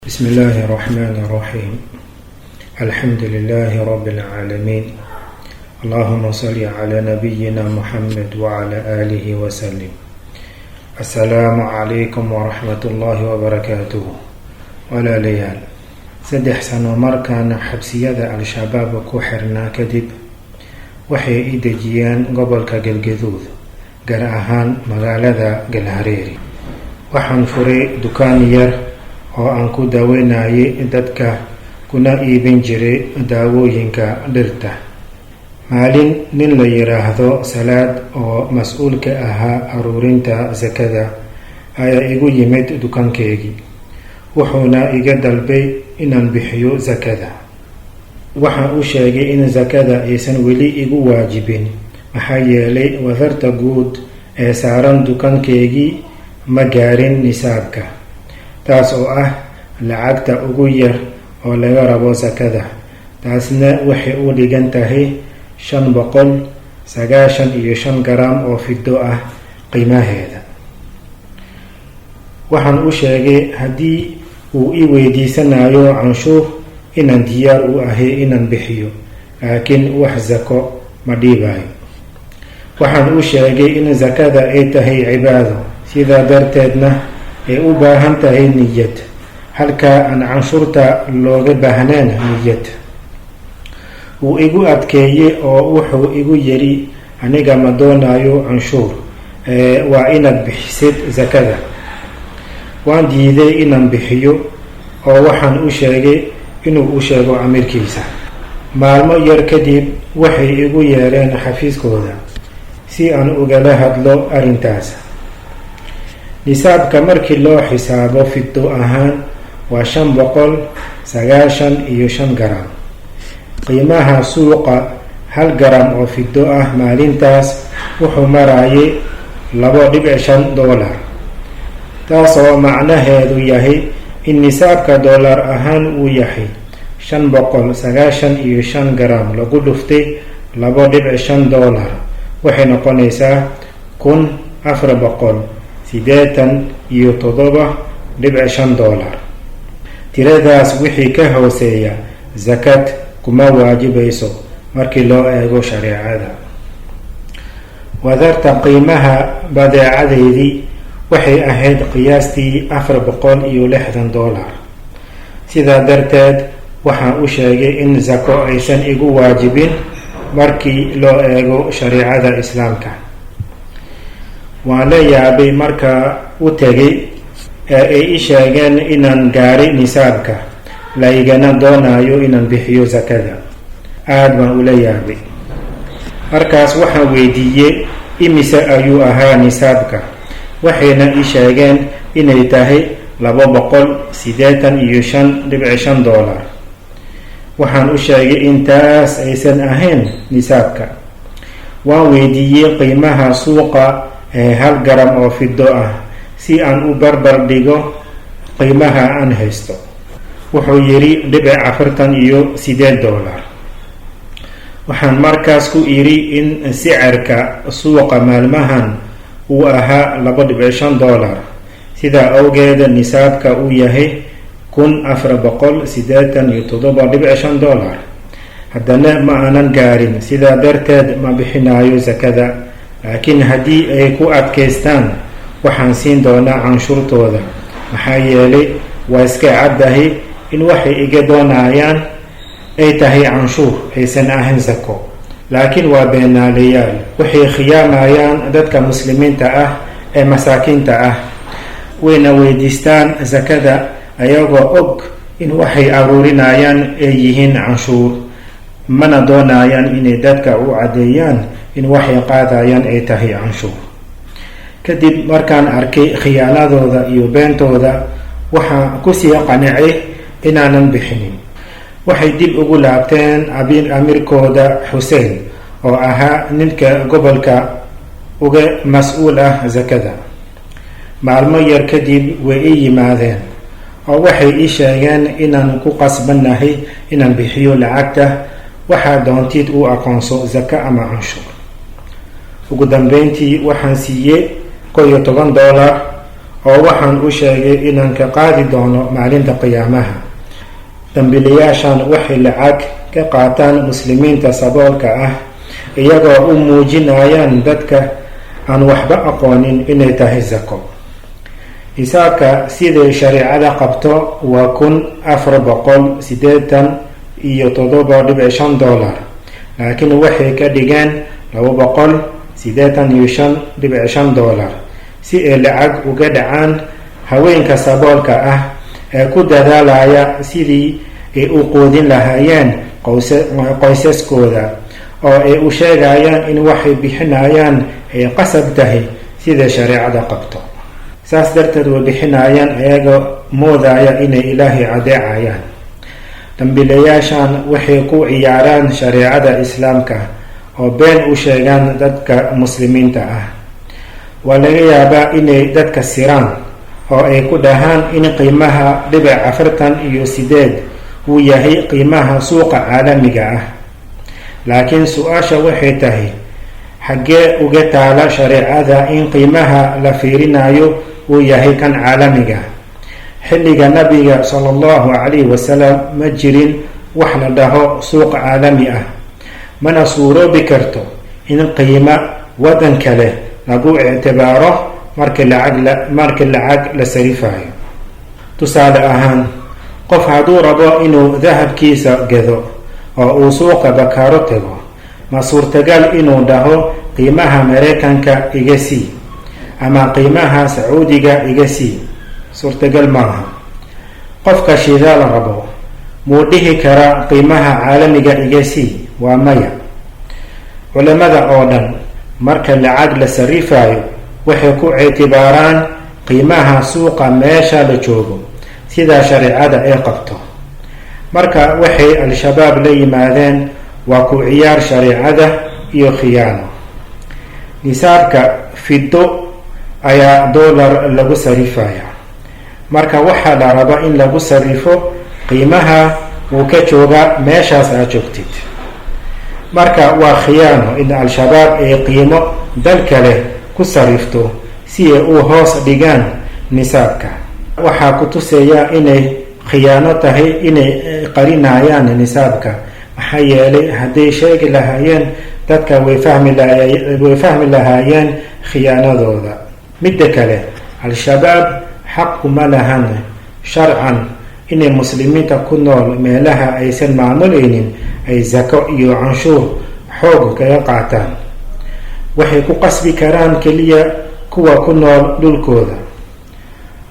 بسم الله الرحمن الرحيم. الحمد لله رب العالمين. اللهم صل على نبينا محمد وعلى آله وسلم. السلام عليكم ورحمة الله وبركاته. walaalayaal 3 sano markaan xabsiyada al-shabaab ku xirnaa kadib waxay i dejiyeen gobolka Galgaduud, gaar ahaan magaalada Galhareeri. waxaan furay dukaan yar oo aan ku daaweynayay dadka kuna iibin jiray daawooyinka dhirta. maalin nin la yiraahdo Salaad oo mas'uul ka ahaa aruurinta zakada ayaa igu yimid dukaankeygii, wuxuuna iga dalbay inaan bixiyo zakada. waxaan u sheegay in zakada aysan weli igu waajibin maxaa yeelay wadarta guud ee saaran dukaankeygii ma gaarin nisaabka, taas oo ah lacagta ugu yar oo laga rabo zakada. taasna waxay u dhigan tahay 595 garam oo fido ah qiimaheeda. waxaan u sheegay haddii uu i weydiisanayo canshuur inaan diyaar u ahay inaan bixiyo, laakiin wax zako ma dhiibayo. waxaan u sheegay in zakada ay tahay cibaado, sidaa darteedna ay u baahan tahay niyad, halka aan canshuurta looga baahnaan niyad. wuu igu adkeeyey oo wuxuu igu yiri, aniga ma doonayo canshuur, waa inaad bixisid zakada. waan diiday inaan bixiyo oo waxaan u sheegay inuu u sheego amirkiisa. maalmo yar kadib waxay igu yeereen xafiiskooda si aan ugala hadlo arrintaas. nisaabka markii loo xisaabo fido ahaan waa 595 garam. qiimaha suuqa 1 garam oo fido ah maalintaas wuxuu marayay $2.5, taasoo macnaheedu yahay in nisaabka dollar ahaan uu yahay 595 garam lagu dhuftay $2.5, waxay noqonaysaa $1,487.5. tiradaas wixii ka hooseeya zakad kuma waajibayso markii loo eego shareecada. wadarta qiimaha badeecadeydii waxay ahayd qiyaastii $460. sidaa darteed waxaan u sheegay in zako aysan igu waajibin markii loo eego shareecada islaamka. waan la yaabay markaa u tegay ee ay i sheegeen inaan gaari nisaabka, laygana doonayo inaan bixiyo zakada. aad baan ula yaabay. markaas waxaan weydiiyey imise ayuu ahaa nisaabka. waxayna i sheegeen inay tahay $285.5. waxaan u sheegay intaas aysan ahayn nisaabka. waan weydiiyey qiimaha suuqa ee 1 garam oo fido ah si aan u barbar dhigo qiimaha aan haysto. wuxuu yiri $48. waxaan markaas ku iri in sicirka suuqa maalmahan uu ahaa $2.5, sidaa awgeed nisaabka uu yahay $1,487.5. haddana ma aanan gaarin, sidaa darteed ma bixinayo zakada. laakiin haddii ay ku adkaystaan waxaan siin doonaa canshuurtooda, maxaa yeelay waa iska caddahay in waxay iga doonayaan ay tahay canshuur, aysan ahayn zako. laakiin waa beenaalayaal, waxay khiyaamayaan dadka muslimiinta ah ee masaakiinta ah, wayna weydiistaan zakada ayagoo og in waxay aruurinayaan ay yihiin canshuur, mana doonayaan inay dadka u caddeeyaan in waxay qaadayaan ay tahay canshuur. kadib markaan arkay khiyaanadooda iyo beentooda, waxaan kusii qanicay inaanan bixinin. waxay dib ugu laabteen amirkooda Xuseen oo ahaa ninka gobolka uga mas-uul ah zakada. maalmo yar kadib way i yimaadeen oo waxay ii sheegeen inaan ku qasbannahay inaan bixiyo lacagta. waxaa doontid u aqoonso zako ama canshuur. ugu dambeyntii waxaan siiyey $11 oo waxaan u sheegay inaan ka qaadi doono maalinta qiyaamaha. dambiilayaashan waxay lacag ka qaataan muslimiinta saboolka ah iyagoo u muujinayaan dadka aan waxba aqoonin inay tahay zako. hisaabka siday shareecada qabto waa $487.5, laakiin waxay ka dhigeen $285.5 si ay lacag uga dhacaan haweenka saboolka ah ee ku dadaalaya sidii ay u quudin lahaayeen qoysaskooda, oo ay u sheegayaan in waxay bixinayaan ay qasab tahay sida shareecada qabto. saas darteed way bixinayaan iyagoo moodaya inay ilaahay adeecayaan. dambiilayaashan waxay ku ciyaaraan shareecada islaamka oo been u sheegaan dadka muslimiinta ah. waa laga yaabaa inay dadka siraan oo ay ku dhahaan in qiimaha $48 uu yahay qiimaha suuqa caalamiga ah. laakiin su-aasha waxay tahay, xaggee uga taala shareecada in qiimaha la fiirinayo uu yahay kan caalamiga? xilliga nabiga sallallahu calayhi wasalam ma jirin wax la dhaho suuq caalami ah, mana suuroobi karto in qiimo wadan kale lagu ictibaaro markii lacag la sarifayo. tusaale ahaan, qof hadduu rabo inuu dahabkiisa gado oo uu suuqa bakaaro tago, ma suurtagal inuu dhaho qiimaha Mareykanka iga sii ama qiimaha Sacuudiga iga sii? suurtagal maaha. qofka shidaal rabo muu dhihi karaa qiimaha caalamiga iga sii? waa maya. culimada oo dhan marka lacag la sarifayo waxay ku ictibaaraan qiimaha suuqa meesha la joogo sida shareecada ay qabto. marka waxay al-shabaab la yimaadeen waa ku ciyaar shareecada iyo khiyaano. nisaabka fiddo ayaa dollar lagu sarifaya, marka waxaa la rabaa in lagu sarifo qiimaha uu ka jooga meeshaas aad joogtid. marka waa khiyaano in al-shabaab ay qiimo dal kale ku sarifto si ay u hoos dhigaan nisaabka. waxaa ku tusaya inay khiyaano tahay inay qarinayaan nisaabka, maxaa yeelay hadday sheegi lahaayeen dadka way fahmi lahaayeen khiyaanadooda. midda kale, al-shabaab xaq uma lahan sharcan inay muslimiinta ku nool meelaha aysan maamulaynin ay zako iyo canshuur xoog kaga qaataan. waxay ku qasbi karaan keliya kuwa ku nool dhulkooda.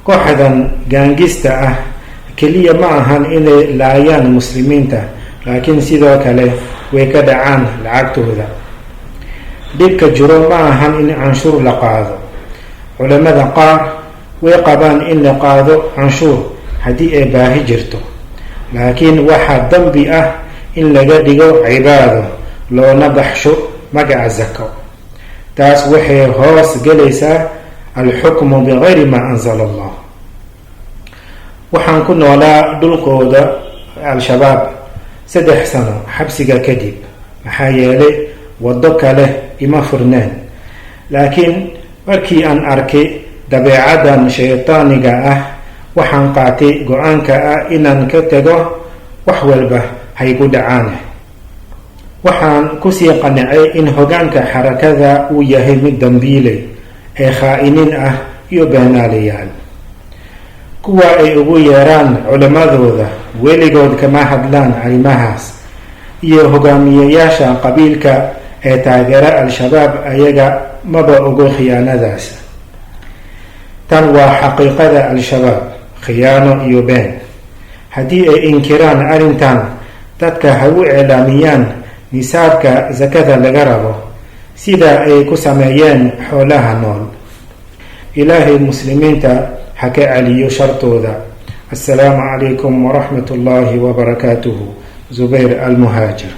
kooxdan gaangista ah keliya ma ahan inay laayaan muslimiinta, laakiin sidoo kale way ka dhacaan lacagtooda. dhibka jiro ma ahan in canshuur la qaado. culimada qaar way qabaan in la qaado canshuur haddii ay baahi jirto, laakiin waxaa dambi ah in laga dhigo cibaado loona baxsho magaca zako. taas waxay hoos gelaysaa alxukmu bigayri maa anzala allah. waxaan ku noolaa dhulkooda al-shabaab 3 sano xabsiga kadib, maxaa yeelay waddo kale ima furneen. laakiin markii aan arkay dabeecadan shaytaaniga ah, waxaan qaatay go-aanka ah inaan ka tago wax walba haygu dhacaan. waxaan kusii qanicay in hogaanka xarakada uu yahay mid dambiile ee khaa'iniin ah iyo beenaalayaal. kuwa ay ugu yeeraan culimadooda weligood kama hadlaan arrimahaas, iyo hogaamiyeyaasha qabiilka ee taageera al-shabaab ayaga maba ogo khiyaanadaas. tan waa xaqiiqada al-shabaab, khiyaano iyo been. haddii ay inkiraan arrintan, dadka ha u iclaamiyaan nisaabka zakada laga rabo sida ay ku sameeyeen xoolaha nool. ilaahay muslimiinta ha ka celiyo shartooda. assalaamu calaykum waraxmat ullaahi wabarakaatuhu. zubayr almuhaajir.